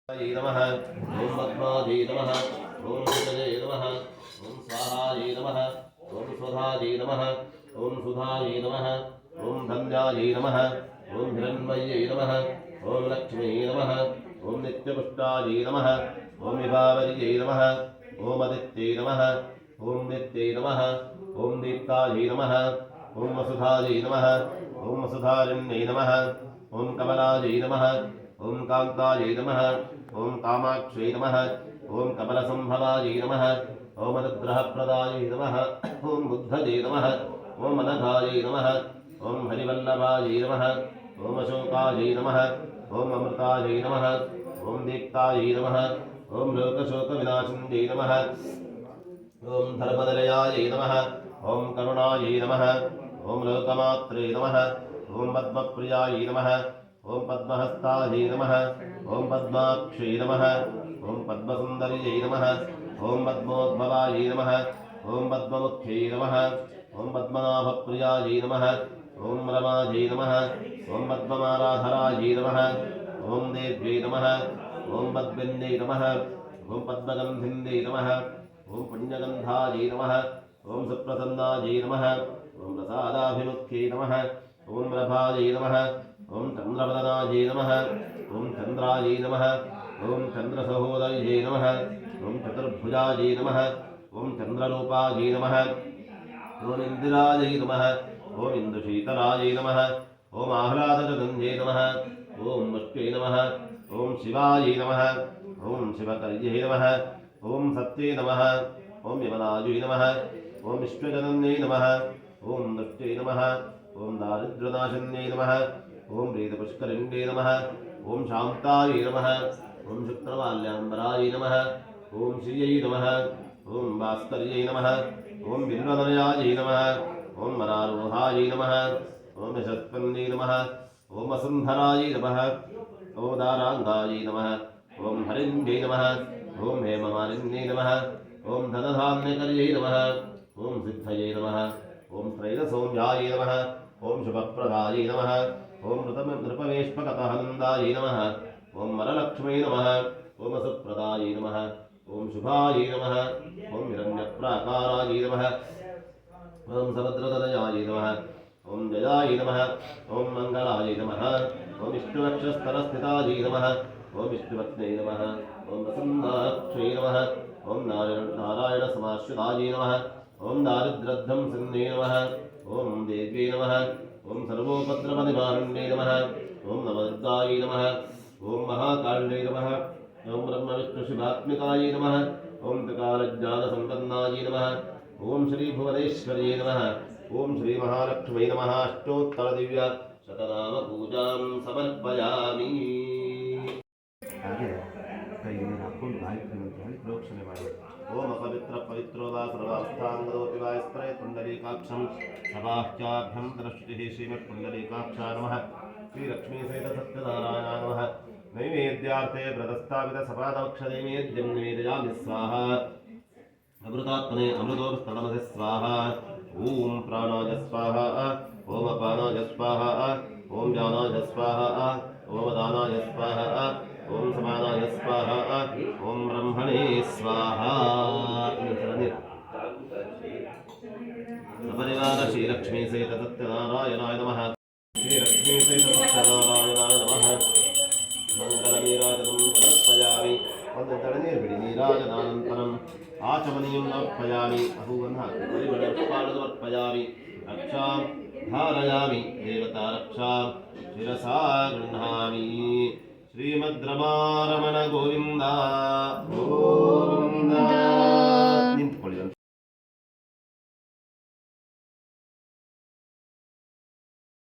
नमः ओम पद्मायै नमः ओम सुतये नमः ओम स्वाहायै नमः ओम स्वधायै नमः ओम सुधायै नमः ओम धन्यायै नमः ओम हिरण्मयै नमः ओम लक्ष्मीयै नमः ओम नित्यपुष्टायै नमः ओम विभावर्यै नमः ओम आदित्यै नमः ओम नित्यै नमः ओम दीप्तायै नमः ओम वसुधायै नमः ओम वसुधारिण्यै नमः ओम कमलायै नमः ओम कान्तायै नमः ओम कामाक्षै नमः ओम कमलसंभवायै नमः ओम अनुग्रहप्रदायै नमः ओम बुद्धये नमः ओम अनघायै नमः ओम हरिवल्लभायै नमः ओम अशोकायै नमः ओम अमृतायै नमः ओम दीप्तायै नमः ओम लोकशोकविनाशिन्यै नमः ओम धर्मनिलयायै नमः ओम करुणायै नमः ओम लोकमात्रे नमः ओम पद्मप्रियायै नमः ओम पद्महस्तायै नमः ओम पद्माक्षै नमः ओम पद्मसुन्दर्यै नमः ओम पद्मोद्भवायै नमः ओम पद्ममुख्यै नमः ओम पद्मनाभप्रियायै नमः ओम रमायै नमः ओम पद्ममालाधरायै नमः ओम देव्यै नमः ओम पद्मिन्यै नमः ओम पद्मगन्धिन्यै नमः ओम पुण्यगन्धायै नमः ओम सुप्रसन्नायै नमः ओम प्रसादाभिमुख्यै नमः ओम प्रभायै नमः ओम चंद्रवदनायै नमः ओम चंद्रायै नमः ओम चंद्रसहोदर्यै नमः ओम चतुर्भुजायै नमः ओम चंद्ररूपायै नमः ओम इंदिरायै नमः ओम इंदुशीतलायै नमः ओम आह्लादगन्ध्यै नमः ओम मुष्ट्यै नमः ओम शिवायै नमः ओम शिवकर्यै नमः ओम सत्यै नमः ओम यमनायै नमः ओम विश्वजनन्यै नमः ओम दृष्ट्यै नमः ओम दारिद्र्यनाशिन्यै नमः ओम वेदपुष्करिण्यै नमः ओम शान्तायै नमः ओम शुक्रमाल्याम्बरायै नमः ओम श्रियै नमः ओम भास्कर्यै नमः ओम बिल्वनयायै नमः ओम मरारोहायै नमः ओम यशस्पन्यै नमः ओम वसुन्धरायै नमः ओम दाराङ्गायै नमः ओम हरिण्यै नमः ओम हेममालिन्यै नमः ओम धनधान्यकर्यै नमः ओम सिद्धये नमः ओम त्रैलसौम्यायै नमः ओम शुभप्रदायै नमः ओम नृपवेश्पकतहनन्दायै नमः ओम वरलक्ष्मै नमः ओम सुप्रदायै नमः ओम शुभायै नमः ओम हिरण्यप्राकारायै नमः ओम समुद्रतनयायै नमः ओम जयायै नमः ओम मङ्गलायै नमः ओम विष्णुवक्षस्थलस्थितायै नमः ओम विष्णुपत्न्यै नमः ओम वसुन्नाक्षै नमः ओम नारायणसमाश्रितायै नमः ओम दारिद्र्यध्वंसिन्यै नमः ओम देव्यै नमः ओम सर्वोपद्रवनिवारिण्यै नमः ओम नमोद्दायै नमः ओम महाकाल्यै नमः ओम ब्रह्मविष्णुशिवात्मिकायै नमः ओम त्रिकालज्ञानसम्पन्नायै नमः ओम श्रीभुवनेश्वर्यै नमः ओम श्रीमहालक्ष्मै नमः अष्टोत्तरदिव्य शतनामपूजां समर्पयामि। प्रोक्षणे ओम अपवित्र पवित्रो वा सर्वावस्थाङ्गरोऽपि वा स्मरेत् पुण्डरीकाक्षं सबाह्याभ्यन्तरश्रुतिः श्रीमत्पुण्डरीकाक्षा नमः श्रीलक्ष्मीसहितसत्यनारायणाय नमः नैवेद्यार्थे व्रतस्थापितसपादवक्षनैवेद्यं निवेदयामि स्वाहा अमृतात्मने अमृतोपस्तरणमसि स्वाहा ओम प्राणाय स्वाहा ओम अपानाय स्वाहा ओम ज्ञानाय स्वाहा ओम दानाय स्वाहा ओम समानाय स्वाहा ओम ब्रह्मणे स्वाहा। सपरिवार श्रीलक्ष्मी सहित सत्यनारायणाय नमः श्रीलक्ष्मी सहित सत्यनारायणाय नमः मंगलनीराजनं समर्पयामि वन्दतरणीर्भिडिनीराजनानन्तरम् आचमनीयं समर्पयामि अहूवह्नादिपरिमलपुष्पाणि समर्पयामि रक्षां धारयामि देवतारक्षां शिरसा गृह्णामि श्रीमद्रमारमण गोविन्द।